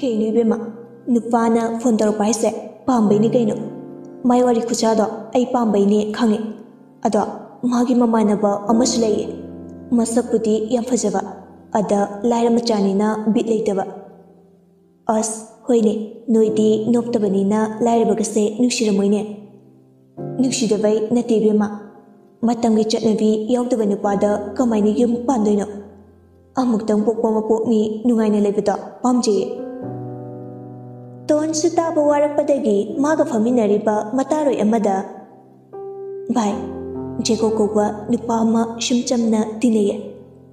Kayno ibema nupana phone tawrpa haise pambaini kayno mai wari khuchado ai pambaini khange ado magi mamanaba amasu leye masakpudi yam fajaba ada laira machanina bit leitaba as hoine noidi noptabanina laira bagase nushiramoine nushidavai natebema matamgi chatnabi yawdaba nupada kamaini yum pandoino amuktang pokpa mapokni nungaina leibada pamje Ton suta bawarakpadagi maga faminariba mataroi amada Bai Jeko kowa nupa ama shumchamna tineye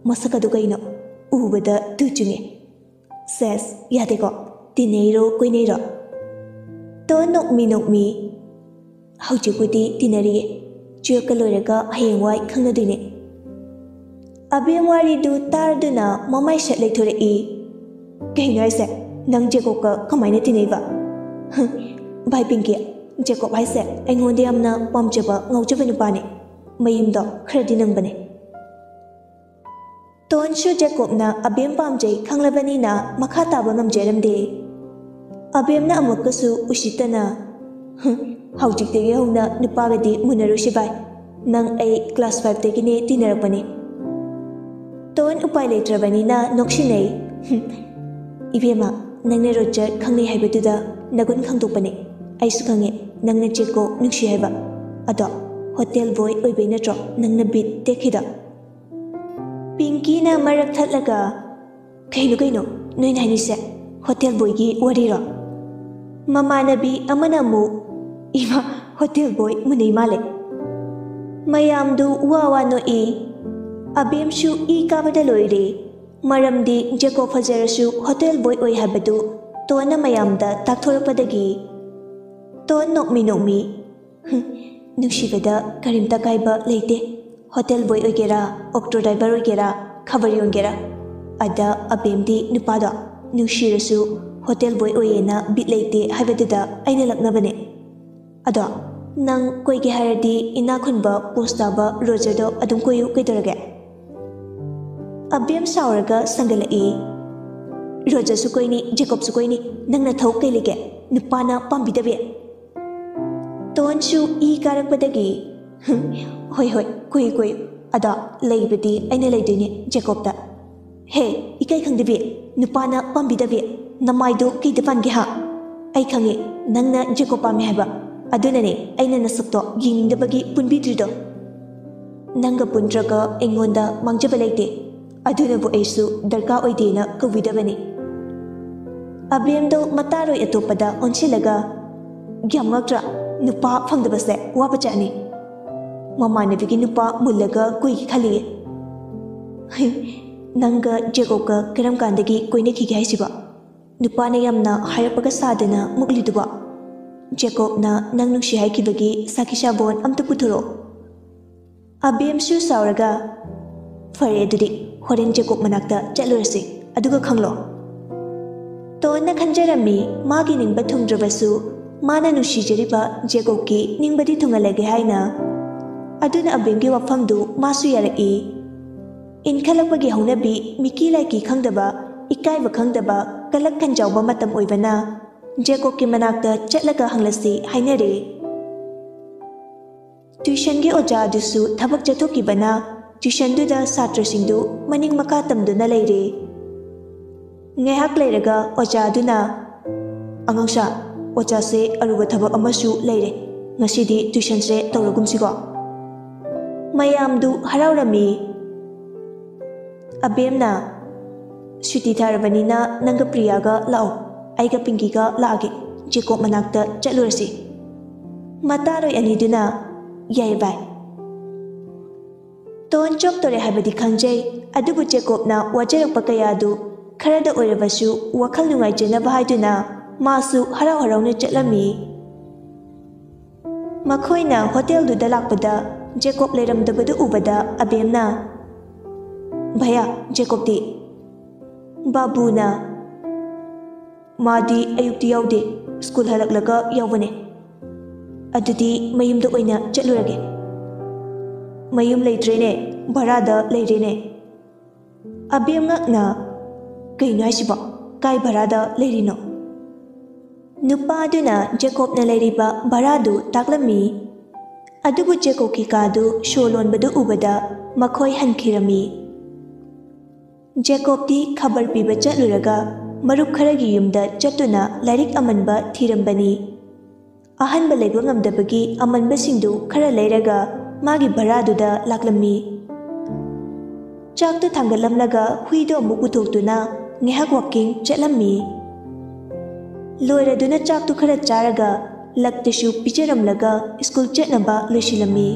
masakadu kaino ubada tuchunge Says yadego tineiro koineiro Ton nokmi Haujipudi tinariye Chukaloraga hayengwai khangadine Abiyamwari du tarduna mamai shatlai thorei Kaingaise Nang Jacob ka kamaina tinaiba Bai Pinky Jacob haise aingonde amna pamjaba ngaujaba nupane mayimdo khradi nangbane Tonshu Jacob na abem pamjai khanglabani na makha taba ngamjeramde abem na amakasu usitana haujikdegi hona nupagadi munarushi bai nang ai class 5 tegine tinarapane Ton upai leitrabani na nokshinei Ibema Nangna Roger khangnei haibaduda nagun khangdokpane aisu khange nangna Jeko nungshi haiba ado hotel boy oibai natro nangna bit tekhida Pinky na marak thatlaga kaino noin hainise hotel boy gi wariro mamanabi amana mu ima hotel boy munei male mayamdu wawa no I abemshu I kabada loire Maramdi Jacob Fajarasu hotel boy oi habadu Tona mayamda takthorpadagi Ton nokmi Nushibada karimta kaiba leite hotel boy ogera octo driver ogera khabari ogera ada abemdi nupada nushirasu hotel boy oyena bit leite habadada aina laknabane ada nang koigi haradi ina khunba postaba rogerdo adum koyu kaitorage Abem sauraga sangalai Roger sukoini Jacob sukoini nangna thau kailige nupana pambidabe Tonshu I karakpadagi hoi koi ada leibadi aina leidine Jacob da He ikai khangdabe nupana pambidabe namaido kaidapange ha ai khange nangna Jacob pame haba adunane aina nasakto yingdabagi punbidrido nanga pundraga engonda mangjaba leite Adunabu aisu darka oidena kawidabani Abemdo mataroi atopada onsilaga Gyammaktra nupa phangdabase wapachani Mamanabigi nupa mullaga koi khali Nanga Jacob karam kandagi koine khige haisiba Nupa na yamna harapaga sadana mukliduba Jacob na nang nungshi haikibagi sakisha bon amta puthuro Abemsu sauraga Fare adudi Horen Jacob manakta chatlurasi aduga khanglo Tonna khanjarami magi ningba thumdrabasu mana nushijariba Jacob ki ningbadi thungalage haina aduna abemgi wafamdu masu yarai in khalakpagi haunabi miki laiki khangdaba ikaiba khangdaba kalak khanjawba matam oibana Jacob ki manakta chatlaga hanglasi hainare Tuition gi oja dusu thabak chathokibana Tuition duda satrasingdu maning maka tamduna leire Ngehak leiraga oja duna Angangsa oja se aruba thabak amasu leire Ngasidi tuition se tawragumsigo Mayamdu haraurami Abemna Suti tharabanina nanga Priyaga lao Aiga Pinkiga laage Jacob manakta chatlurasi Mataroi aniduna Yai bai Ton chok tore habadi khangjai adubu Jacob na wajarakpa kayadu kharada oirabasu wakhal nungai jenaba haiduna masu harau-harauna chatlami Makhoina hotel du dalakpada Jacob leiramdabadu ubada abemna Bhaya Jacob di Babuna Madi ayukti yaude school halaklaga yaubane Adudi mayumda oina chatlurage Mayum leitrene barada leirene Abem ngakna kaino haisiba ꯀꯥꯏ ꯚꯔꯥꯗ ꯂꯩꯔꯤꯅꯣ? ꯅꯨꯄꯥ ꯑꯗꯨꯅ ꯖꯦꯀꯣꯕꯅ ꯂꯩꯔꯤꯕ ꯚꯔꯥꯗꯨ ꯇꯥꯛꯂꯝꯃꯤ꯫ ꯑꯗꯨꯕꯨ ꯖꯦꯀꯣꯕꯀꯤ ꯀꯥꯗꯨ ꯁꯣ ꯂꯣꯟꯕꯗꯨ ꯎꯕꯗ ꯃꯈꯣꯏ ꯍꯟꯈꯤꯔꯝꯃꯤ꯫ ꯖꯦꯀꯣꯕꯇꯤ ꯈꯕꯔ ꯄꯤꯕ ꯆꯠꯂꯨꯔꯒ ꯃꯔꯨꯞ ꯈꯔꯒꯤ ꯌꯨꯝꯗ ꯆꯠꯇꯨꯅ ꯂꯥꯏꯔꯤꯛ ꯑꯃꯟꯕ ꯊꯤꯔꯝꯕꯅꯤ꯫ ꯑꯍꯟꯕ ꯂꯩꯕ ꯉꯝꯗꯕꯒꯤ ꯑꯃꯟꯕꯁꯤꯡꯗꯨ ꯈꯔ ꯂꯩꯔꯒ ꯃꯥꯒꯤ ꯚꯔꯥꯗꯨꯗ ꯂꯥꯛꯂꯝꯃꯤ꯫ ꯆꯥꯛꯇꯨ ꯊꯥꯡꯒꯠꯂꯝꯂꯒ ꯍꯨꯏꯗꯣ ꯑꯃꯨꯛ ꯄꯨꯊꯣꯛꯇꯨꯅ ꯉꯥꯏꯍꯥꯛ ꯋꯥꯛꯀꯤꯡ ꯆꯠꯂꯝꯃꯤ꯫ ꯂꯣꯏꯔꯗꯨꯅ ꯆꯥꯛꯇꯨ ꯈꯔ ꯆꯥꯔꯒ ꯂꯛꯇꯁꯨ ꯄꯤꯖꯔꯝꯂꯒ ꯁ꯭ꯀꯨꯜ ꯆꯠꯅꯕ ꯂꯣꯏꯁꯤꯜꯂꯝꯃꯤ꯫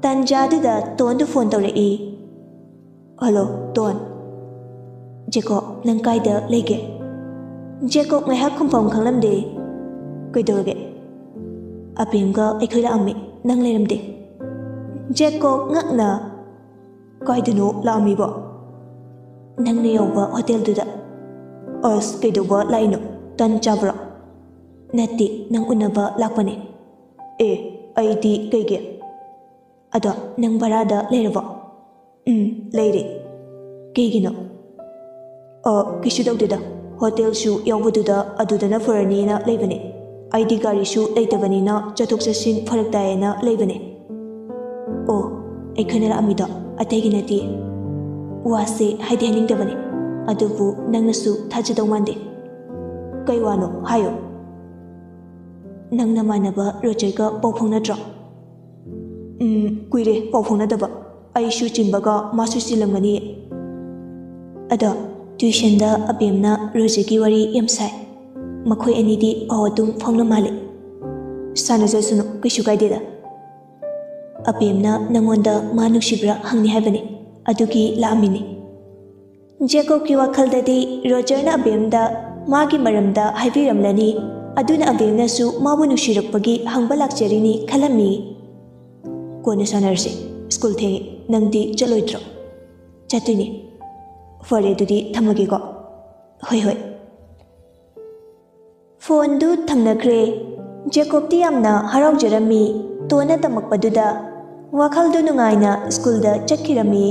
ꯇꯟꯖꯥꯗꯨꯗ ꯇꯣꯟꯗꯨ ꯐꯣꯟ ꯇꯧꯔꯛꯏ꯫ ꯍꯜꯂꯣ ꯇꯣꯟ, ꯖꯦꯀꯣꯕ ꯅꯪ ꯀꯥꯏꯗ ꯂꯩꯒꯦ? ꯖꯦꯀꯣꯕ ꯉꯥꯏꯍꯥꯛ ꯈꯨꯝꯐꯝ ꯈꯪꯂꯝꯗꯦ꯫ ꯀꯩꯗꯧꯔꯒꯦ? ꯑꯕꯦꯝꯒ ꯑꯩꯈꯣꯏ ꯂꯥꯛꯑꯝꯃꯤ, ꯅꯪ ꯂꯩꯔꯝꯗꯦ꯫ ꯖꯦꯀꯣꯕ ꯉꯛꯅ ꯀꯥꯏꯗꯅꯣ ꯂꯥꯛꯑꯝꯃꯤꯕꯣ? ꯅꯪꯅ ꯌꯧꯕ ꯍꯣꯇꯦꯜꯗꯨꯗ꯫ ꯑꯁ ꯀꯩꯗꯧꯕ ꯂꯥꯛꯏꯅꯣ? ꯇꯟ ꯆꯥꯕ꯭ꯔꯣ? ꯅꯠꯇꯦ, ꯅꯪ ꯎꯅꯕ ꯂꯥꯛꯄꯅꯦ꯫ ꯑꯩꯗꯤ ꯀꯩꯒꯤ? ꯑꯗꯣ ꯅꯪ ꯚꯔꯥꯗ ꯂꯩꯔꯕꯣ? ꯂꯩꯔꯦ꯫ ꯀꯩꯒꯤꯅꯣ? ꯀꯩꯁꯨ ꯇꯧꯗꯦꯗ, ꯍꯣꯇꯦꯜꯁꯨ ꯌꯥꯎꯕꯗꯨꯗ ꯑꯗꯨꯗꯅ ꯐꯔꯅꯤꯅ ꯂꯩꯕꯅꯦ꯫ ꯑꯩꯗꯤ ꯒꯥꯔꯤꯁꯨ ꯂꯩꯇꯕꯅꯤꯅ ꯆꯠꯊꯣꯛ ꯆꯠꯁꯤꯟ ꯐꯔꯛ ꯇꯥꯏꯌꯦꯅ ꯂꯩꯕꯅꯦ꯫ ꯑꯣ, ꯑꯩꯈꯣꯏꯅ ꯂꯥꯛꯑꯝꯃꯤꯗꯣ ꯑꯇꯩꯒꯤ ꯅꯠꯇꯦ꯫ ꯋꯥꯁꯦ ꯍꯥꯏꯗꯤ ꯍꯥꯏꯅꯤꯡꯗꯕꯅꯦ, ꯑꯗꯨꯕꯨ ꯅꯪꯅꯁꯨ ꯊꯥꯖꯗꯧ ꯃꯥꯟꯗꯦ꯫ ꯀꯩ ꯋꯥꯅꯣ ꯍꯥꯏꯌꯣ꯫ ꯅꯪ ꯅꯃꯥꯟꯅꯕ ꯔꯣꯖꯔꯒ ꯄꯥꯎ ꯐꯥꯎꯅꯗ꯭ꯔꯣ? ꯀꯨꯏꯔꯦ ꯄꯥꯎ ꯐꯥꯎꯅꯗꯕ, ꯑꯩꯁꯨ ꯆꯤꯟꯕꯒ ꯃꯥꯁꯨ ꯆꯤꯜꯂꯝꯒꯅꯤꯌꯦ꯫ ꯑꯗꯣ ꯇ꯭ꯌꯨꯁꯟꯗ ꯑꯕꯦꯝꯅ ꯔꯣꯖꯔꯒꯤ ꯋꯥꯔꯤ ꯌꯥꯝ ꯁꯥꯏ, ꯃꯈꯣꯏ ꯑꯅꯤꯗꯤ ꯄꯥꯎ ꯑꯗꯨꯝ ꯐꯥꯎꯅ ꯃꯥꯜꯂꯦ꯫ ꯁꯥꯟꯅꯖꯁꯅꯨ, ꯀꯩꯁꯨ ꯀꯥꯏꯗꯦꯗ꯫ ꯑꯕꯦꯝꯅ ꯅꯪꯉꯣꯟꯗ ꯃꯥ ꯅꯨꯡꯁꯤꯕ꯭ꯔꯥ ꯍꯪꯅꯤ ꯍꯥꯏꯕꯅꯤ, ꯑꯗꯨꯒꯤ ꯂꯥꯛꯑꯝꯃꯤꯅꯤ꯫ ꯖꯦꯀꯣꯕꯀꯤ ꯋꯥꯈꯜꯗꯗꯤ ꯔꯣꯖꯔꯅ ꯑꯕꯦꯝꯗ ꯃꯥꯒꯤ ꯃꯔꯝꯗ ꯍꯥꯏꯕꯤꯔꯝꯂꯅꯤ, ꯑꯗꯨꯅ ꯑꯕꯦꯝꯅꯁꯨ ꯃꯥꯕꯨ ꯅꯨꯡꯁꯤꯔꯛꯄꯒꯤ ꯍꯪꯕ ꯂꯥꯛꯆꯔꯤꯅꯤ ꯈꯜꯂꯝꯃꯤ꯫ ꯀꯣꯟꯅ ꯁꯥꯟꯅꯔꯁꯤ, ꯁ꯭ꯀꯨꯜ ꯊꯦꯡꯉꯦ, ꯅꯪꯗꯤ ꯆꯠꯂꯣꯏꯗ꯭ꯔꯣ? ꯆꯠꯇꯣꯏꯅꯤ꯫ ꯐꯔꯦ ꯑꯗꯨꯗꯤ ꯊꯝꯃꯒꯦꯀꯣ꯫ ꯍꯣꯏ ꯍꯣꯏ꯫ ꯐꯣꯟꯗꯨ ꯊꯝꯅꯈ꯭ꯔꯦ꯫ ꯖꯦꯀꯣꯕꯇꯤ ꯌꯥꯝꯅ ꯍꯔꯥꯎꯖꯔꯝꯃꯤ ꯇꯣꯟꯅ ꯇꯝꯃꯛꯄꯗꯨꯗ, ꯋꯥꯈꯜꯗꯨ ꯅꯨꯡꯉꯥꯏꯅ ꯁ꯭ꯀꯨꯜꯗ ꯆꯠꯈꯤꯔꯝꯃꯤ꯫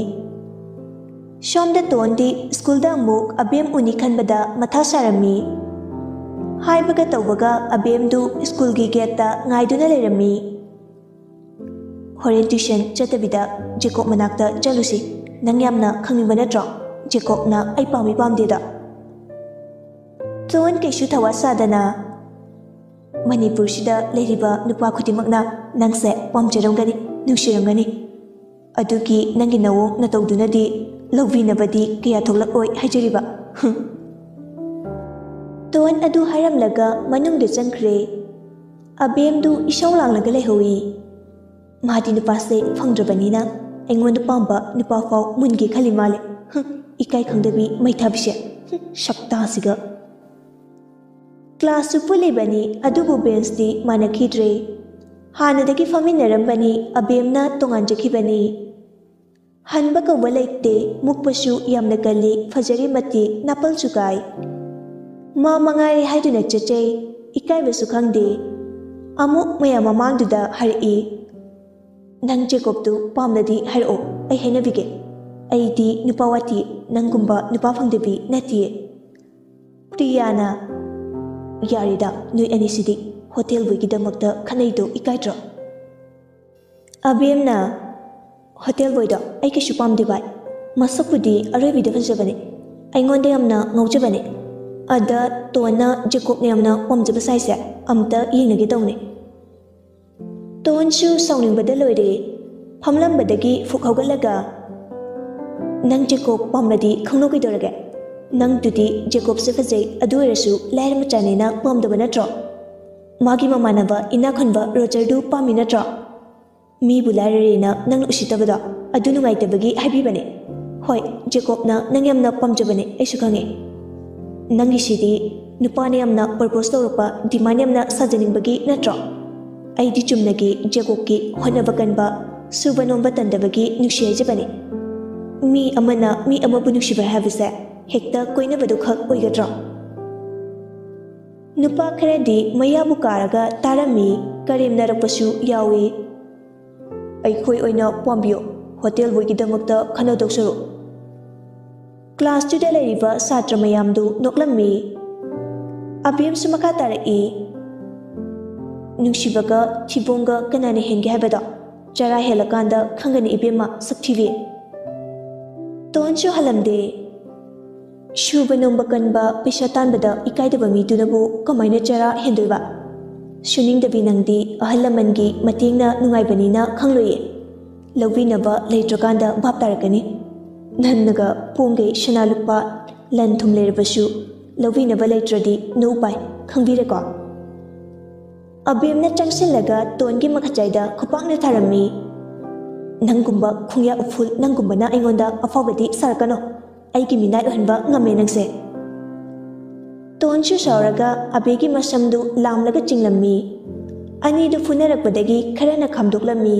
ꯁꯣꯝꯗ ꯇꯣꯟꯗꯤ ꯁ꯭ꯀꯨꯜꯗ ꯑꯃꯨꯛ ꯑꯕꯦꯝ ꯎꯅꯤ ꯈꯟꯕꯗ ꯃꯊꯥ ꯁꯥꯔꯝꯃꯤ꯫ ꯍꯥꯏꯕꯒ ꯇꯧꯕꯒ ꯑꯕꯦꯝꯗꯨ ꯁ꯭ꯀꯨꯜꯒꯤ ꯒꯦꯠꯇ ꯉꯥꯏꯗꯨꯅ ꯂꯩꯔꯝꯃꯤ꯫ ꯍꯣꯔꯦꯟ ꯇ꯭ꯌꯨꯁꯟ ꯆꯠꯇꯕꯤꯗ ꯖꯦꯀꯣꯕ ꯃꯅꯥꯛꯇ ꯆꯠꯂꯨꯁꯤ, ꯅꯪ ꯌꯥꯝꯅ ꯈꯪꯅꯤꯡꯕ ꯅꯠꯇ꯭ꯔꯣ ꯖꯦꯀꯣꯕꯅ ꯑꯩ ꯄꯥꯝꯃꯤ ꯄꯥꯝꯗꯦꯗ? ꯇꯣꯟ ꯀꯩꯁꯨ ꯊꯋꯥ ꯁꯥꯗꯅ, ꯃꯅꯤꯄꯨꯔꯁꯤꯗ ꯂꯩꯔꯤꯕ ꯅꯨꯄꯥ ꯈꯨꯗꯤꯡꯃꯛꯅ ꯅꯪꯁꯦ ꯄꯥꯝꯖꯔꯝꯒꯅꯤ, ꯅꯨꯡꯁꯤꯔꯝꯒꯅꯤ, ꯑꯗꯨꯒꯤ ꯅꯪꯒꯤ ꯅꯑꯣꯡ ꯅꯇꯧꯗꯨꯅꯗꯤ ꯂꯧꯕꯤꯅꯕꯗꯤ ꯀꯌꯥ ꯊꯣꯛꯂꯛꯑꯣꯏ ꯍꯥꯏꯖꯔꯤꯕ꯫ ꯇꯣꯟ ꯑꯗꯨ ꯍꯥꯏꯔꯝꯂꯒ ꯃꯅꯨꯡꯗ ꯆꯪꯈ꯭ꯔꯦ꯫ ꯑꯕꯦꯝꯗꯨ ꯏꯁꯧ ꯂꯥꯡꯂꯒ ꯂꯩꯍꯧꯏ꯫ ꯃꯥꯗꯤ ꯅꯨꯄꯥꯁꯦ ꯐꯪꯗ꯭ꯔꯕꯅꯤꯅ ꯑꯩꯉꯣꯟꯗ ꯄꯥꯝꯕ ꯅꯨꯄꯥ ꯐꯥꯎ ꯃꯨꯟꯒꯦ ꯈꯜꯂꯤ ꯃꯥꯜꯂꯦ꯫ ꯏꯀꯥꯏ ꯈꯪꯗꯕꯤ ꯃꯩꯊꯥꯕꯤꯁꯦ, ꯁꯛꯇꯥꯁꯤꯒ꯫ ꯀ꯭ꯂꯥꯁꯁꯨ ꯄꯨꯜꯂꯤꯕꯅꯤ, ꯑꯗꯨꯕꯨ ꯕꯦꯟꯁꯇꯤ ꯃꯥꯟꯅꯈꯤꯗ꯭ꯔꯦ꯫ ꯍꯥꯟꯅꯗꯒꯤ ꯐꯝꯃꯤꯟꯅꯔꯝꯕꯅꯤ, ꯑꯕꯦꯝꯅ ꯇꯣꯉꯥꯟꯖꯈꯤꯕꯅꯤ꯫ ꯍꯟꯕ ꯀꯧꯕ ꯂꯩꯇꯦ, ꯃꯨꯛꯄꯁꯨ ꯌꯥꯝꯅ ꯀꯜꯂꯤ, ꯐꯖꯔꯤ ꯃꯇꯤꯛ, ꯅꯥꯄꯜꯁꯨ ꯀꯥꯏ꯫ ꯃꯥ ꯃꯉꯥꯏꯔꯦ ꯍꯥꯏꯗꯨꯅ ꯆꯠꯆꯩ, ꯏꯀꯥꯏꯕꯁꯨ ꯈꯪꯗꯦ꯫ ꯑꯃꯨꯛ ꯃꯌꯥꯝ ꯃꯃꯥꯡꯗꯨꯗ ꯍꯥꯏꯔꯛꯏ, ꯅꯪ ꯖꯦꯀꯣꯕꯇꯨ ꯄꯥꯝꯂꯗꯤ ꯍꯥꯏꯔꯛꯑꯣ, ꯑꯩ ꯍꯥꯏꯅꯕꯤꯒꯦ꯫ ꯑꯩꯗꯤ ꯅꯨꯄꯥ ꯋꯥꯇꯤ, ꯅꯪꯒꯨꯝꯕ ꯅꯨꯄꯥ ꯐꯪꯗꯕꯤ ꯅꯠꯇꯤꯌꯦ꯫ ꯄ꯭ꯔꯤꯌꯥꯅ, ꯌꯥꯔꯦꯗ ꯅꯣꯏ ꯑꯅꯤꯁꯤꯗꯤ, ꯍꯣꯇꯦꯜ ꯕꯣꯏꯒꯤꯗꯃꯛꯇ ꯈꯠꯅꯩꯗꯣ ꯏꯀꯥꯏꯗ꯭ꯔꯣ? ꯑꯕꯦꯝꯅ, ꯍꯣꯇꯦꯜ ꯕꯣꯏꯗꯣ ꯑꯩ ꯀꯩꯁꯨ ꯄꯥꯝꯗꯦ ꯚꯥꯏ, ꯃꯁꯛꯄꯨꯗꯤ ꯑꯔꯣꯏꯕꯤꯗ ꯐꯖꯕꯅꯦ, ꯑꯩꯉꯣꯟꯗ ꯌꯥꯝꯅ ꯉꯥꯎꯖꯕꯅꯦ꯫ ꯑꯗ ꯇꯣꯟꯅ ꯖꯦꯀꯣꯕꯅ ꯌꯥꯝꯅ ꯄꯥꯝꯖꯕ ꯁꯥꯏꯁꯦ ꯑꯝꯇ ꯌꯦꯡꯅꯒꯦ ꯇꯧꯅꯦ꯫ ꯇꯣꯟꯁꯨ ꯁꯥꯎꯅꯤꯡꯕꯗ ꯂꯣꯏꯔꯦ꯫ ꯐꯝꯂꯝꯕꯗꯒꯤ ꯐꯨꯛ ꯍꯧꯒꯠꯂꯒ, ꯅꯪ ꯖꯦꯀꯣꯕ ꯄꯥꯝꯂꯗꯤ ꯈꯪꯅꯧ ꯀꯩꯗꯧꯔꯒꯦ? ꯅꯪꯗꯨꯗꯤ ꯖꯦꯀꯣꯕꯁꯦ ꯐꯖꯩ, ꯑꯗꯨ ꯑꯣꯏꯔꯁꯨ ꯂꯥꯏꯔ ꯃꯆꯥꯅꯤꯅ ꯄꯥꯝꯗꯕ ꯅꯠꯇ꯭ꯔꯣ? ꯃꯥꯒꯤ ꯃꯃꯥꯟꯅꯕ ꯏꯅꯥꯛ ꯈꯨꯟꯕ ꯔꯣꯖꯔꯗꯨ ꯄꯥꯝꯃꯤ ꯅꯠꯇ꯭ꯔꯣ? ꯃꯤꯕꯨ ꯂꯥꯏꯔꯔꯦꯅ ꯅꯪꯅ ꯎꯁꯤꯠꯇꯕꯗꯣ, ꯑꯗꯨ ꯅꯨꯡꯉꯥꯏꯇꯕꯒꯤ ꯍꯥꯏꯕꯤꯕꯅꯦ꯫ ꯍꯣꯏ, ꯖꯦꯀꯣꯕꯅ ꯅꯪ ꯌꯥꯝꯅ ꯄꯥꯝꯖꯕꯅꯦ, ꯑꯩꯁꯨ ꯈꯪꯉꯦ꯫ ꯅꯪꯒꯤꯁꯤꯗꯤ ꯅꯨꯄꯥꯅ ꯌꯥꯝꯅ ꯄ꯭ꯔꯄꯣꯁ ꯇꯧꯔꯛꯄ ꯗꯤꯃꯥꯟ ꯌꯥꯝꯅ ꯁꯥꯖꯅꯤꯡꯕꯒꯤ ꯅꯠꯇ꯭ꯔꯣ? ꯑꯩꯗꯤ ꯆꯨꯝꯅꯒꯤ ꯖꯦꯀꯣꯕꯀꯤ ꯍꯣꯠꯅꯕ ꯀꯟꯕ, ꯁꯨꯕ ꯅꯣꯝꯕ ꯇꯟꯗꯕꯒꯤ ꯅꯨꯡꯁꯤ ꯍꯥꯏꯖꯕꯅꯦ꯫ ꯃꯤ ꯑꯃꯅ ꯃꯤ ꯑꯃꯕꯨ ꯅꯨꯡꯁꯤꯕ ꯍꯥꯏꯕꯁꯦ ꯍꯦꯛꯇ ꯀꯣꯏꯅꯕꯗꯨ ꯈꯛ ꯑꯣꯏꯒꯗ꯭ꯔꯣ? ꯅꯨꯄꯥ ꯈꯔꯗꯤ ꯃꯌꯥꯕꯨ ꯀꯥꯔꯒ ꯇꯥꯔꯝꯃꯤ, ꯀꯔꯦꯝꯅꯔꯛꯄꯁꯨ ꯌꯥꯎꯏ꯫ ꯑꯩꯈꯣꯏ ꯑꯣꯏꯅ ꯄꯥꯝꯕꯤꯌꯣ, ꯍꯣꯇꯦꯜ ꯕꯣꯏꯒꯤꯗꯃꯛꯇ ꯈꯟꯅꯗꯧ ꯁꯔꯨꯛ꯫ ꯀ꯭ꯂꯥꯁꯇꯨꯗ ꯂꯩꯔꯤꯕ ꯁꯥꯇ꯭ꯔ ꯃꯌꯥꯝꯗꯨ ꯅꯣꯛꯂꯝꯃꯤ꯫ ꯑꯕꯦꯝꯁꯨ ꯃꯈꯥ ꯇꯥꯔꯛꯏ, ꯅꯨꯡꯁꯤꯕꯒ ꯊꯤꯕꯣꯡꯒ ꯀꯅꯥꯅ ꯍꯦꯟꯒꯦ ꯍꯥꯏꯕꯗꯣ ꯆꯔꯥ ꯍꯦꯜꯂꯀꯥꯟꯗ ꯈꯪꯒꯅꯤ ꯏꯕꯦꯝꯃ ꯁꯛꯊꯤꯕꯤ꯫ ꯇꯣꯟꯁꯨ ꯍꯜꯂꯝꯗꯦ꯫ ꯁꯨꯕ ꯅꯣꯝꯕ ꯀꯟꯕ ꯄꯩꯁꯥ ꯇꯥꯟꯕꯗ ꯏꯀꯥꯏꯗꯕ ꯃꯤꯗꯨꯅꯕꯨ ꯀꯃꯥꯏꯅ ꯆꯔꯥ ꯍꯦꯟꯗꯣꯏꯕ? ꯁꯨꯅꯤꯡꯗꯕꯤ ꯅꯪꯗꯤ ꯑꯍꯜ ꯂꯃꯟꯒꯤ ꯃꯇꯦꯡꯅ ꯅꯨꯡꯉꯥꯏꯕꯅꯤꯅ ꯈꯪꯂꯣꯏꯌꯦ꯫ ꯂꯧꯕꯤꯅꯕ ꯂꯩꯇ꯭ꯔꯀꯥꯟꯗ ꯚꯥꯞ ꯇꯥꯔꯛꯀꯅꯤ꯫ ꯅꯟꯅꯒ ꯄꯣꯡꯒꯩ ꯁꯅꯥ ꯂꯨꯄꯥ ꯂꯟ ꯊꯨꯝ ꯂꯩꯔꯕꯁꯨ ꯂꯧꯕꯤꯅꯕ ꯂꯩꯇ꯭ꯔꯗꯤ ꯅꯣ ꯎꯄꯥꯏ, ꯈꯪꯕꯤꯔꯦꯀꯣ? ꯑꯕꯦꯝꯅ ꯆꯪꯁꯤꯜꯂꯒ ꯇꯣꯟꯒꯤ ꯃꯈꯆꯥꯏꯗ ꯈꯨꯄꯥꯛꯅ ꯊꯥꯔꯝꯃꯤ꯫ ꯅꯪꯒꯨꯝꯕ ꯈꯣꯡꯌꯥ ꯎꯐꯨꯜ ꯅꯪꯒꯨꯝꯕꯅ ꯑꯩꯉꯣꯟꯗ ꯑꯐꯥꯎꯕꯗꯤ ꯁꯥꯔꯛꯀꯅꯣ꯫ ꯑꯩꯒꯤ ꯃꯤꯅꯥꯏ ꯑꯣꯏꯍꯟꯕ ꯉꯝꯃꯦ ꯅꯪꯁꯦ꯫ ꯇꯣꯟꯁꯨ ꯁꯥꯎꯔꯒ ꯑꯕꯦꯒꯤ ꯃꯁꯝꯗꯨ ꯂꯥꯝꯂꯒ ꯆꯤꯡꯂꯝꯃꯤ꯫ ꯑꯅꯤꯗꯨ ꯐꯨꯅꯔꯛꯄꯗꯒꯤ ꯈꯔꯅ ꯈꯥꯝꯗꯣꯛꯂꯝꯃꯤ,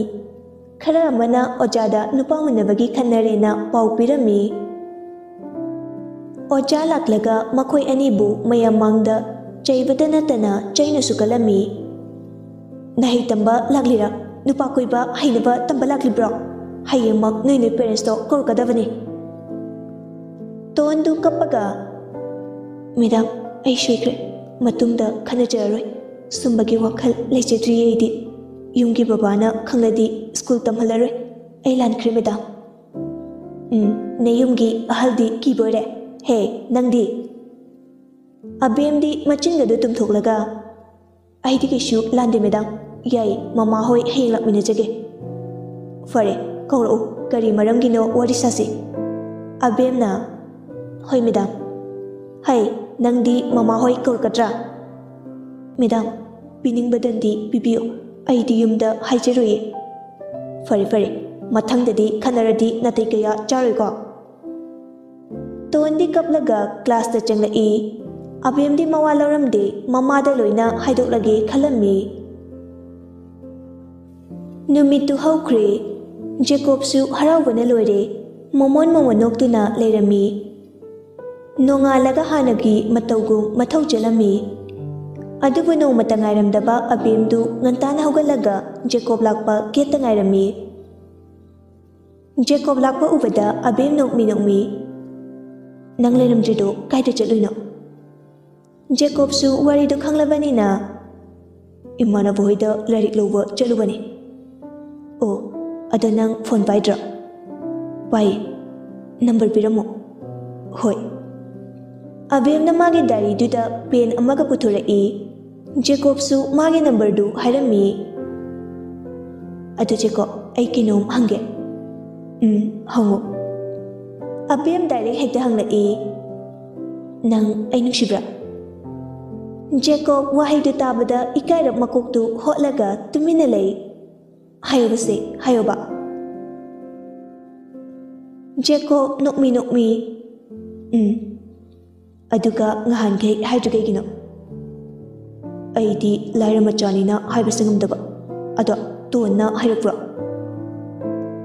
ꯈꯔ ꯑꯃꯅ ꯑꯣꯖꯥꯗ ꯅꯨꯄꯥ ꯎꯅꯕꯒꯤ ꯈꯟꯅꯔꯦꯅ ꯄꯥꯎ ꯄꯤꯔꯝꯃꯤ꯫ ꯑꯣꯖꯥ ꯂꯥꯛꯂꯒ ꯃꯈꯣꯏ ꯑꯅꯤꯕꯨ ꯃꯌꯥꯝ ꯃꯥꯡꯗ ꯆꯩꯕꯇ ꯅꯠꯇꯅ ꯆꯩꯅꯁꯨ ꯀꯜꯂꯝꯃꯤ꯫ ꯅꯍꯩ ꯇꯝꯕ ꯂꯥꯛꯂꯤꯔꯥ? ꯅꯨꯄꯥ ꯀꯣꯏꯕ ꯍꯩꯅꯕ ꯇꯝꯕ ꯂꯥꯛꯂꯤꯕ꯭ꯔꯣ? ꯍꯌꯦꯡꯃꯛ ꯅꯣꯏ ꯄꯦꯔꯦꯟꯁꯇꯣ ꯀꯧꯔꯛꯀꯗꯕꯅꯤ꯫ ꯇꯣꯟꯗꯨ ꯀꯞꯄꯒ, ꯃꯦꯗꯥꯝ ꯑꯩ ꯁꯣꯏꯈ꯭ꯔꯦ, ꯃꯇꯨꯡꯗ ꯈꯟꯅꯖꯔꯔꯣꯏ, ꯁꯨꯝꯕꯒꯤ ꯋꯥꯈꯜ ꯂꯩꯖꯗ꯭ꯔꯤꯌꯦ ꯑꯩꯗꯤ꯫ ꯌꯨꯝꯒꯤ ꯕꯕꯥꯅ ꯈꯪꯂꯗꯤ ꯁ꯭ꯀꯨꯜ ꯇꯝꯍꯜꯂꯔꯣꯏ, ꯑꯩ ꯂꯥꯟꯈ꯭ꯔꯦ ꯃꯦꯗꯥꯝ꯫ ꯅꯌꯨꯝꯒꯤ ꯑꯍꯜꯗꯤ ꯀꯤꯕꯣꯏꯔꯦ? ꯍꯦ ꯅꯪꯗꯤ? ꯑꯕꯦꯝꯗꯤ ꯃꯆꯤꯟꯒꯗꯨ ꯇꯨꯝꯊꯣꯛꯂꯒ, ꯑꯩꯗꯤ ꯀꯩꯁꯨ ꯂꯥꯟꯗꯦ ꯃꯦꯗꯥꯝ, ꯌꯥꯏ ꯃꯃꯥ ꯍꯣꯏ ꯍꯌꯦꯡ ꯂꯥꯛꯃꯤꯟꯅꯖꯒꯦ꯫ ꯐꯔꯦ ꯀꯧꯔꯛꯎ, ꯀꯔꯤ ꯃꯔꯝꯒꯤꯅꯣ ꯋꯥꯔꯤ ꯁꯥꯁꯤ꯫ ꯑꯕꯦꯝꯅ, ꯍꯣꯏ ꯃꯦꯗꯥꯝ꯫ ꯍꯩ ꯅꯪꯗꯤ ꯃꯃꯥ ꯍꯣꯏ ꯀꯧꯔꯛꯀꯗ꯭ꯔꯥ? ꯃꯦꯗꯥꯝ ꯄꯤꯅꯤꯡꯕꯗꯪꯗꯤ ꯄꯤꯕꯤꯌꯨ, ꯑꯩꯗꯤ ꯌꯨꯝꯗ ꯍꯥꯏꯖꯔꯣꯏꯌꯦ꯫ ꯐꯔꯦ ꯐꯔꯦ, ꯃꯊꯪꯗꯗꯤ ꯈꯟꯅꯔꯗꯤ ꯅꯥꯇꯩ ꯀꯌꯥ ꯆꯥꯔꯣꯏꯀꯣ? ꯇꯣꯟꯗꯤ ꯀꯞꯂꯒ ꯀ꯭ꯂꯥꯁꯇ ꯆꯪꯂꯛꯏ꯫ ꯑꯕꯦꯝꯗꯤ ꯃꯋꯥ ꯂꯧꯔꯝꯗꯦ, ꯃꯃꯥꯗ ꯂꯣꯏꯅ ꯍꯥꯏꯗꯣꯛꯂꯒꯦ ꯈꯜꯂꯝꯃꯤ꯫ ꯅꯨꯃꯤꯠꯇꯨ ꯍꯧꯈ꯭ꯔꯦ꯫ ꯖꯦꯀꯣꯕꯁꯨ ꯍꯔꯥꯎꯕꯅ ꯂꯣꯏꯔꯦ, ꯃꯣꯃꯣꯟ ꯃꯣꯃꯣꯟ ꯅꯣꯛꯇꯨꯅ ꯂꯩꯔꯝꯃꯤ꯫ ꯅꯣꯡꯉꯥꯜꯂꯒ ꯍꯥꯟꯅꯒꯤ ꯃꯇꯧꯒꯨꯝ ꯃꯊꯧ ꯆꯠꯂꯝꯃꯤ꯫ ꯑꯗꯨꯕꯨ ꯅꯣꯡꯃꯇ ꯉꯥꯏꯔꯝꯗꯕ ꯑꯕꯦꯝꯗꯨ ꯉꯟꯇꯥꯅ ꯍꯧꯒꯠꯂꯒ ꯖꯦꯀꯣꯕ ꯂꯥꯛꯄ ꯒꯦꯠꯇ ꯉꯥꯏꯔꯝꯃꯤ꯫ ꯖꯦꯀꯣꯕ ꯂꯥꯛꯄ ꯎꯕꯗ ꯑꯕꯦꯝ ꯅꯣꯛꯃꯤ ꯅꯣꯛꯃꯤ꯫ ꯅꯪ ꯂꯩꯔꯝꯗ꯭ꯔꯤꯗꯣ ꯀꯥꯏꯗ ꯆꯠꯂꯨꯏꯅꯣ? ꯖꯦꯀꯣꯕꯁꯨ ꯋꯥꯔꯤꯗꯨ ꯈꯪꯂꯕꯅꯤꯅ, ꯏꯃꯥꯟꯅꯕ ꯍꯣꯏꯗ ꯂꯥꯏꯔꯤꯛ ꯂꯧꯕ ꯆꯠꯂꯨꯕꯅꯤ꯫ ꯑꯣ, ꯑꯗꯣ ꯅꯪ ꯐꯣꯟ ꯄꯥꯏꯗ꯭ꯔꯣ? ꯄꯥꯏꯌꯦ, ꯅꯝꯕꯔ ꯄꯤꯔꯝꯃꯣ꯫ ꯍꯣꯏ꯫ ꯑꯕꯦꯝꯅ ꯃꯥꯒꯤ ꯗꯥꯏꯔꯤꯗꯨꯗ ꯄꯦꯟ ꯑꯃꯒ ꯄꯨꯊꯣꯔꯛꯏ꯫ ꯖꯦꯀꯣꯕꯁꯨ ꯃꯥꯒꯤ ꯅꯝꯕꯔꯗꯨ ꯍꯥꯏꯔꯝꯃꯤ꯫ ꯑꯗꯨ ꯖꯦꯀꯣꯕ ꯑꯩ ꯀꯩꯅꯣꯝ ꯍꯪꯒꯦ꯫ ꯍꯪꯉꯨ꯫ ꯑꯕꯦꯝ ꯗꯥꯏꯔꯦꯛ ꯍꯦꯛꯇ ꯍꯪꯂꯛꯏ꯫ ꯅꯪ ꯑꯩ ꯅꯨꯡꯁꯤꯕ꯭ꯔꯥ? ꯖꯦꯀꯣꯕ ꯋꯥꯍꯩꯗꯨ ꯇꯥꯕꯗ ꯏꯀꯥꯏꯔꯞ ꯃꯀꯣꯛꯇꯨ ꯍꯣꯠꯂꯒ ꯇꯨꯃꯤꯟꯅ ꯂꯩ꯫ ꯍꯥꯏꯌꯣꯕꯁꯦ, ꯍꯥꯏꯌꯣꯕ꯫ ꯖꯦꯀꯣꯕ ꯅꯣꯛꯃꯤ ꯅꯣꯛꯃꯤ, ꯑꯗꯨꯒ ꯉꯍꯥꯟꯈꯩ ꯍꯥꯏꯗ꯭ꯔꯤ ꯀꯩꯒꯤꯅꯣ? ꯑꯩꯗꯤ ꯂꯥꯏꯔ ꯃꯆꯥꯅꯤꯅ ꯍꯥꯏꯕꯁꯦ ꯉꯝꯗꯕ꯫ ꯑꯗꯣ ꯇꯣꯟꯅ ꯍꯥꯏꯔꯛꯄ꯭ꯔꯣ?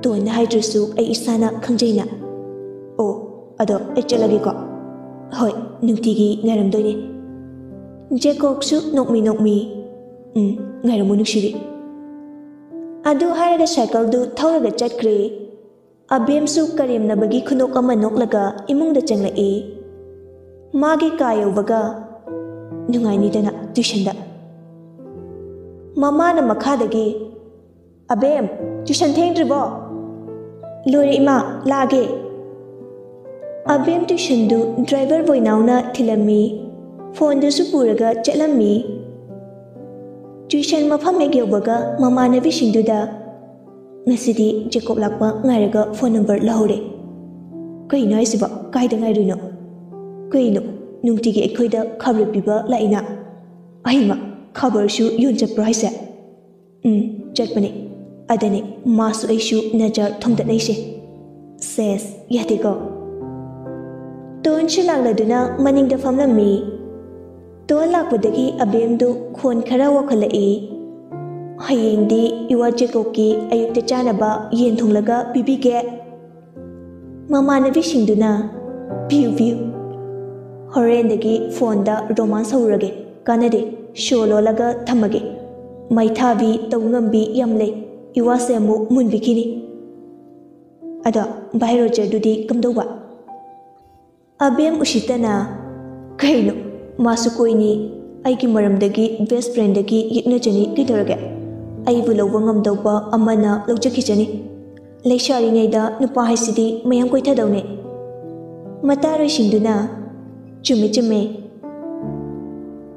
ꯇꯣꯟꯅ ꯍꯥꯏꯗ꯭ꯔꯁꯨ ꯑꯩ ꯏꯁꯥꯅ ꯈꯪꯖꯩꯅ꯫ ꯑꯣ, ꯑꯗꯣ ꯑꯩ ꯆꯠꯂꯒꯦꯀꯣ? ꯍꯣꯏ, ꯅꯨꯡꯇꯤꯒꯤ ꯉꯥꯏꯔꯝꯗꯣꯏꯅꯦ꯫ ꯖꯦꯀꯣꯕꯁꯨ ꯅꯣꯛꯃꯤ ꯅꯣꯛꯃꯤ, ꯉꯥꯏꯔꯝꯃꯨ ꯅꯨꯡꯁꯤꯕꯤ꯫ ꯑꯗꯨ ꯍꯥꯏꯔꯒ ꯁꯥꯏꯀꯜꯗꯨ ꯊꯧꯔꯒ ꯆꯠꯈ꯭ꯔꯦ꯫ ꯑꯕꯦꯝꯁꯨ ꯀꯔꯦꯝꯅꯕꯒꯤ ꯈꯨꯅꯣꯛ ꯑꯃ ꯅꯣꯛꯂꯒ ꯏꯃꯨꯡꯗ ꯆꯪꯂꯛꯏ꯫ ꯃꯥꯒꯤ ꯀꯥ ꯌꯧꯕꯒ, ꯅꯨꯡꯉꯥꯏꯅꯤꯗꯅ ꯇ꯭ꯌꯨꯁꯟꯗ꯫ ꯃꯃꯥꯅ ꯃꯈꯥꯗꯒꯤ, ꯑꯕꯦꯝ ꯇ꯭ꯌꯨꯁꯟ ꯊꯦꯡꯗ꯭ꯔꯤꯕꯣ? ꯂꯣꯏꯔꯦ ꯏꯃꯥ, ꯂꯥꯛꯑꯒꯦ꯫ ꯑꯕꯦꯝ ꯇ꯭ꯌꯨꯁꯟꯗꯨ ꯗ꯭ꯔꯥꯏꯚꯔ ꯕꯣꯏꯅꯥꯎꯅ ꯊꯤꯜꯂꯝꯃꯤ, ꯐꯣꯟꯗꯨꯁꯨ ꯄꯨꯔꯒ ꯆꯠꯂꯝꯃꯤ꯫ ꯇ꯭ꯌꯨꯁꯟ ꯃꯐꯝ ꯍꯦꯛ ꯌꯧꯕꯒ ꯃꯃꯥꯟꯅꯕꯤꯁꯤꯡꯗꯨꯗ, ꯉꯁꯤꯗꯤ ꯖꯦꯀꯣꯕ ꯂꯥꯛꯄ ꯉꯥꯏꯔꯒ ꯐꯣꯟ ꯅꯝꯕꯔ ꯂꯧꯍꯧꯔꯦ꯫ ꯀꯩꯅꯣ ꯍꯥꯏꯁꯤꯕꯣ, ꯀꯥꯏꯗ ꯉꯥꯏꯔꯨꯏꯅꯣ? ꯀꯩꯅꯣ ꯅꯨꯡꯇꯤꯒꯤ ꯑꯩꯈꯣꯏꯗ ꯈꯕꯔ ꯄꯤꯕ ꯂꯥꯛꯏꯅ? ꯑꯩꯃ, ꯈꯕꯔꯁꯨ ꯌꯣꯟ ꯆꯠꯄ꯭ꯔꯣ ꯍꯥꯏꯁꯦ? ꯆꯠꯄꯅꯦ꯫ ꯑꯗꯅꯦ ꯃꯥꯁꯨ ꯑꯩꯁꯨ ꯅꯖꯔ ꯊꯣꯝꯗꯠꯅꯩꯁꯦ꯫ ꯁꯦꯁ, ꯌꯥꯗꯦꯀꯣ? ꯇꯣꯟꯁꯨ ꯂꯥꯛꯂꯗꯨꯅ ꯃꯅꯤꯡꯗ ꯐꯝꯂꯝꯃꯤ꯫ ꯇꯣꯟ ꯂꯥꯛꯄꯗꯒꯤ ꯑꯕꯦꯝꯗꯨ ꯈꯣꯟ ꯈꯔ ꯋꯥꯈꯠꯂꯛꯏ꯫ ꯍꯌꯦꯡꯗꯤ ꯏꯋꯥ ꯖꯦꯀꯣꯕꯀꯤ ꯑꯌꯨꯛꯇ ꯆꯥꯅꯕ ꯌꯦꯟ ꯊꯣꯡꯂꯒ ꯄꯤꯕꯤꯒꯦ꯫ ꯃꯃꯥꯟꯅꯕꯤꯁꯤꯡꯗꯨꯅ, ꯄꯤꯌꯨ ꯄꯤꯌꯨ꯫ ꯍꯣꯔꯦꯟꯗꯒꯤ ꯐꯣꯟꯗ ꯔꯣꯃꯥꯟꯁ ꯍꯧꯔꯒꯦ, ꯀꯥꯟꯅꯗꯦ, ꯁꯣ ꯂꯣꯜꯂꯒ ꯊꯝꯃꯒꯦ꯫ ꯃꯩꯊꯥꯕꯤ ꯇꯧ ꯉꯝꯕꯤ ꯌꯥꯝ ꯂꯩ, ꯏꯋꯥꯁꯦ ꯑꯃꯨꯛ ꯃꯨꯟꯕꯤꯈꯤꯅꯤ꯫ ꯑꯗꯣ ꯚꯥꯏ ꯔꯣꯖꯔꯗꯨꯗꯤ ꯀꯝꯗꯧꯕ? ꯑꯕꯦꯝ ꯎꯁꯤꯇꯅ ꯀꯩꯅꯣ ꯃꯥꯁꯨ ꯀꯣꯏꯅꯤ ꯑꯩꯒꯤ ꯃꯔꯝꯗꯒꯤ ꯕꯦꯁ ꯐ꯭ꯔꯦꯟꯗꯒꯤ ꯌꯦꯛꯅꯖꯅꯤ ꯀꯩꯗꯧꯔꯒꯦ ꯑꯩꯕꯨ ꯂꯧꯕ ꯉꯝꯗꯧꯕ ꯑꯃꯅ ꯂꯧꯖꯈꯤꯖꯅꯤ ꯂꯩꯁꯥꯔꯤꯉꯩꯗ ꯅꯨꯄꯥ ꯍꯥꯏꯁꯤꯗꯤ ꯃꯌꯥꯝ ꯀꯣꯏꯊꯗꯧꯅꯤ ꯃꯇꯥꯔꯣꯏꯁꯤꯡꯗꯨꯅ ꯆꯨꯝꯃꯤ ꯆꯨꯝꯃꯤ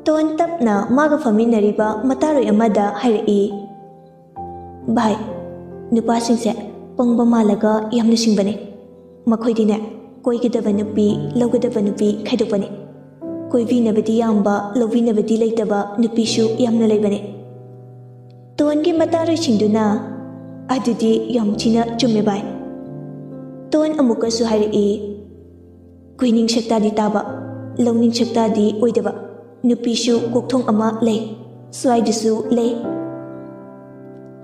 ꯇꯣꯟ ꯇꯞꯅ ꯃꯥꯒ ꯐꯝꯃꯤꯟꯅꯔꯤꯕ ꯃꯇꯥꯔꯣꯏ ꯑꯃꯗ ꯍꯥꯏꯔꯛꯏ ꯚꯥꯏ ꯅꯨꯄꯥꯁꯤꯡꯁꯦ ꯄꯪꯕ ꯃꯥꯜꯂꯒ ꯌꯥꯝꯅ ꯁꯤꯡꯕꯅꯤ ꯃꯈꯣꯏꯗꯤꯅꯦ ꯀꯣꯏꯒꯗꯕ ꯅꯨꯄꯤ ꯂꯧꯒꯗꯕ ꯅꯨꯄꯤ ꯈꯥꯏꯗꯣꯛꯄꯅꯤ ꯀꯣꯏꯕꯤꯅꯕꯗꯤ ꯌꯥꯝꯕ ꯂꯧꯕꯤꯅꯕꯗꯤ ꯂꯩꯇꯕ ꯅꯨꯄꯤꯁꯨ ꯌꯥꯝꯅ ꯂꯩꯕꯅꯤ ꯇꯣꯟꯒꯤ ꯃꯇꯥꯔꯣꯏꯁꯤꯡꯗꯨꯅ ꯑꯗꯨꯗꯤ ꯌꯥꯝ ꯊꯤꯅ ꯆꯨꯝꯃꯦ ꯚꯥꯏ ꯇꯣꯟ ꯑꯃꯨꯛꯀꯁꯨ ꯍꯥꯏꯔꯛꯏ ꯀꯣꯏꯅꯤꯡ ꯁꯛꯇꯥꯗꯤ ꯇꯥꯕ ꯂꯧꯅꯤꯡ ꯁꯛꯇꯥꯗꯤ ꯑꯣꯏꯗꯕ ꯅꯨꯄꯤꯁꯨ ꯀꯣꯛꯊꯣꯡ ꯑꯃ ꯂꯩ ꯁ꯭ꯋꯥꯏꯗꯁꯨ ꯂꯩ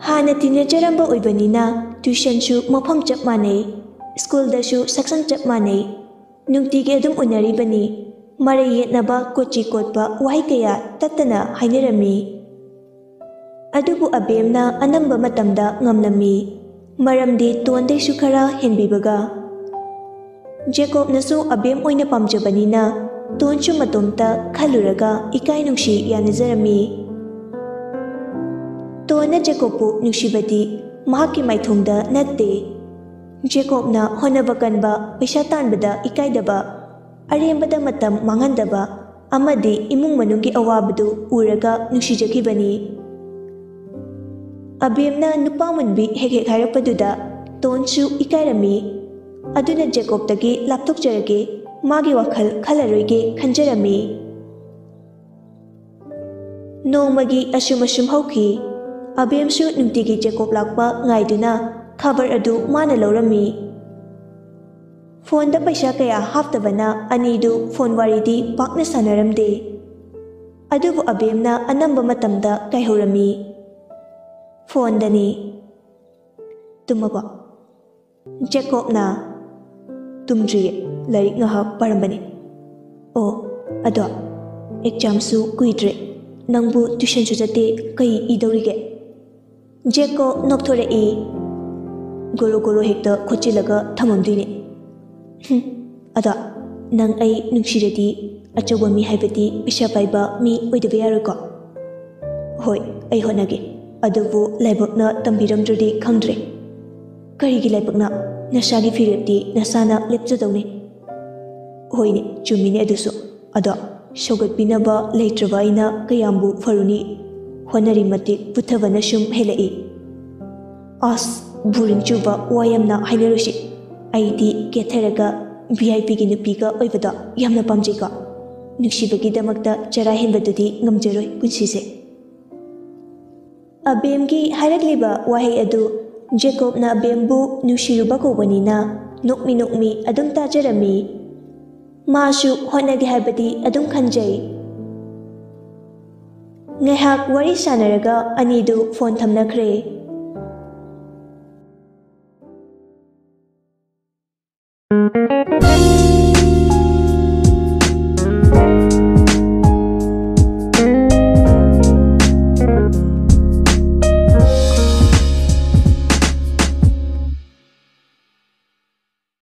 ꯍꯥꯟꯅ ꯇꯤꯟꯅꯖꯔꯝꯕ ꯑꯣꯏꯕꯅꯤꯅ ꯇ꯭ꯌꯨꯁꯟꯁꯨ ꯃꯐꯝ ꯆꯞ ꯃꯥꯟꯅꯩ ꯁ꯭ꯀꯨꯜꯗꯁꯨ ꯁꯛꯁꯟ ꯆꯞ ꯃꯥꯟꯅꯩ ꯅꯨꯡꯇꯤꯒꯤ ꯑꯗꯨꯝ ꯎꯅꯔꯤꯕꯅꯤ ꯃꯔꯩ ꯌꯦꯠꯅꯕ ꯀꯣꯆꯤ ꯀꯣꯠꯄ ꯋꯥꯍꯩ ꯀꯌꯥ ꯇꯠꯇꯅ ꯍꯥꯏꯅꯔꯝꯃꯤ ꯑꯗꯨꯕꯨ ꯑꯕꯦꯝꯅ ꯑꯅꯝꯕ ꯃꯇꯝꯗ ꯉꯝꯂꯝꯃꯤ ꯃꯔꯝꯗꯤ ꯇꯣꯟꯗꯩꯁꯨ ꯈꯔ ꯍꯦꯟꯕꯤꯕꯒ ꯖꯦꯀꯣꯕꯅꯁꯨ ꯑꯕꯦꯝ ꯑꯣꯏꯅ ꯄꯥꯝꯖꯕꯅꯤꯅ ꯇꯣꯟꯁꯨ ꯃꯇꯣꯝꯇ ꯈꯜꯂꯨꯔꯒ ꯏꯀꯥꯏ ꯅꯨꯡꯁꯤ ꯌꯥꯅꯖꯔꯝꯃꯤ ꯇꯣꯟꯅ ꯖꯦꯀꯣꯕꯄꯨ ꯅꯨꯡꯁꯤꯕꯗꯤ ꯃꯍꯥꯛꯀꯤ ꯃꯥꯏꯊꯣꯡꯗ ꯅꯠꯇꯦ ꯖꯦꯀꯣꯕꯅ ꯍꯣꯠꯅꯕ ꯀꯟꯕ ꯄꯩꯁꯥ ꯇꯥꯟꯕꯗ ꯏꯀꯥꯏꯗꯕ ꯑꯔꯦꯝꯕꯗ ꯃꯇꯝ ꯃꯥꯡꯍꯟꯗꯕ ꯑꯃꯗꯤ ꯏꯃꯨꯡ ꯃꯅꯨꯡꯒꯤ ꯑꯋꯥꯕꯗꯨ ꯎꯔꯒ ꯅꯨꯡꯁꯤꯖꯈꯤꯕꯅꯤ ꯑꯕꯦꯝꯅ ꯅꯨꯄꯥ ꯃꯨꯟꯕꯤ ꯍꯦꯛ ꯍꯦꯛ ꯍꯥꯏꯔꯛꯄꯗꯨꯗ ꯇꯣꯟꯁꯨ ꯏꯀꯥꯏꯔꯝꯃꯤ ꯑꯗꯨꯅ ꯖꯦꯀꯣꯕꯇꯒꯤ ꯂꯥꯞꯊꯣꯛꯆꯔꯒꯦ ꯃꯥꯒꯤ ꯋꯥꯈꯜ ꯈꯜꯂꯔꯣꯏꯒꯦ ꯈꯟꯖꯔꯝꯃꯤ ꯅꯣꯡꯃꯒꯤ ꯑꯁꯨꯝ ꯑꯁꯨꯝ ꯍꯧꯈꯤ ꯑꯕꯦꯝꯁꯨ ꯅꯨꯡꯇꯤꯒꯤ ꯖꯦꯀꯣꯕ ꯂꯥꯛꯄ ꯉꯥꯏꯗꯨꯅ ꯈꯕꯔ ꯑꯗꯨ ꯃꯥꯅ ꯂꯧꯔꯝꯃꯤ ꯐꯣꯟꯗ ꯄꯩꯁꯥ ꯀꯌꯥ ꯍꯥꯞꯇꯕꯅ ꯑꯅꯤꯗꯨ ꯐꯣꯟ ꯋꯥꯔꯤꯗꯤ ꯄꯥꯛꯅ ꯁꯥꯟꯅꯔꯝꯗꯦ ꯑꯗꯨꯕꯨ ꯑꯕꯦꯝꯅ ꯑꯅꯝꯕ ꯃꯇꯝꯗ ꯀꯥꯏꯍꯧꯔꯝꯃꯤ ꯐꯣꯟꯗꯅꯤ ꯇꯨꯝꯃꯕꯣ ꯖꯦꯀꯣꯕꯅ ꯇꯨꯝꯗ꯭ꯔꯤꯌꯦ ꯂꯥꯏꯔꯤꯛ ꯉꯥꯏꯍꯥꯛ ꯄꯥꯔꯝꯕꯅꯤ ꯑꯣ ꯑꯗꯣ ꯑꯦꯛꯖꯥꯝꯁꯨ ꯀꯨꯏꯗ꯭ꯔꯦ ꯅꯪꯕꯨ ꯇ꯭ꯌꯨꯁꯟꯁꯨ ꯆꯠꯇꯦ ꯀꯩ ꯏꯗꯧꯔꯤꯒꯦ ꯖꯦꯀꯣꯕ ꯅꯣꯛꯊꯣꯔꯛꯏ ꯒꯣꯔꯣ ꯒꯣꯔꯣ ꯍꯦꯛꯇ ꯈꯣꯠꯆꯤꯜꯂꯒ ꯊꯝꯃꯝꯗꯣꯏꯅꯦ ꯑꯗꯣ ꯅꯪ ꯑꯩ ꯅꯨꯡꯁꯤꯔꯗꯤ ꯑꯆꯧꯕ ꯃꯤ ꯍꯥꯏꯕꯗꯤ ꯄꯩꯁꯥ ꯄꯥꯏꯕ ꯃꯤ ꯑꯣꯏꯗꯕ ꯌꯥꯔꯣꯏꯀꯣ ꯍꯣꯏ ꯑꯩ ꯍꯣꯠꯅꯒꯦ ꯑꯗꯨꯕꯨ ꯂꯥꯏꯕꯛꯅ ꯇꯝꯕꯤꯔꯝꯗ꯭ꯔꯗꯤ ꯈꯪꯗ꯭ꯔꯦ ꯀꯔꯤꯒꯤ ꯂꯥꯏꯕꯛꯅ ꯅꯁꯥꯒꯤ ꯐꯤꯔꯦꯞꯇꯤ ꯅꯁꯥꯅ ꯂꯦꯞꯆꯗꯧꯅꯤ ꯍꯣꯏꯅꯦ ꯆꯨꯝꯃꯤꯅꯦ ꯑꯗꯨꯁꯨ ꯑꯗꯣ ꯁꯧꯒꯠꯄꯤꯅꯕ ꯂꯩꯇ꯭ꯔꯕ ꯑꯩꯅ ꯀꯌꯥꯝꯕꯨ ꯐꯔꯨꯅꯤ ꯍꯣꯠꯅꯔꯤ ꯃꯇꯤꯛ ꯄꯨꯊꯕꯅ ꯁꯨꯝ ꯍꯦꯜꯂꯛꯏ ꯑꯁ ꯕꯣꯔꯤꯡ ꯆꯨꯕ ꯋꯥ ꯌꯥꯝꯅ ꯍꯥꯏꯅꯔꯨꯁꯤ ꯑꯩꯗꯤ ꯀꯦꯊꯔꯒ ꯚꯤ.ꯑꯥꯏ.ꯄꯤꯒꯤ ꯅꯨꯄꯤꯒ ꯑꯣꯏꯕꯗꯣ ꯌꯥꯝꯅ ꯄꯥꯝꯖꯩꯀꯣ ꯅꯨꯡꯁꯤꯕꯒꯤꯗꯃꯛꯇ ꯆꯔꯥ ꯍꯦꯟꯕꯗꯨꯗꯤ ꯉꯝꯖꯔꯣꯏ ꯄꯨꯟꯁꯤꯁꯦ ꯑꯕꯦꯝꯒꯤ ꯍꯥꯏꯔꯛꯂꯤꯕ ꯋꯥꯍꯩ ꯑꯗꯨ ꯖꯦꯀꯣꯕꯅ ꯑꯕꯦꯝꯕꯨ ꯅꯨꯡꯁꯤꯔꯨꯕ ꯀꯧꯕꯅꯤꯅ ꯅꯣꯛꯃꯤ ꯅꯣꯛꯃꯤ ꯑꯗꯨꯝ ꯇꯥꯖꯔꯝꯃꯤ ꯃꯥꯁꯨ ꯍꯣꯠꯅꯒꯦ ꯍꯥꯏꯕꯗꯤ ꯑꯗꯨꯝ ꯈꯟꯖꯩ ꯉꯥꯏꯍꯥꯛ ꯋꯥꯔꯤ ꯁꯥꯟꯅꯔꯒ ꯑꯅꯤꯗꯨ ꯐꯣꯟ ꯊꯝꯅꯈ꯭ꯔꯦ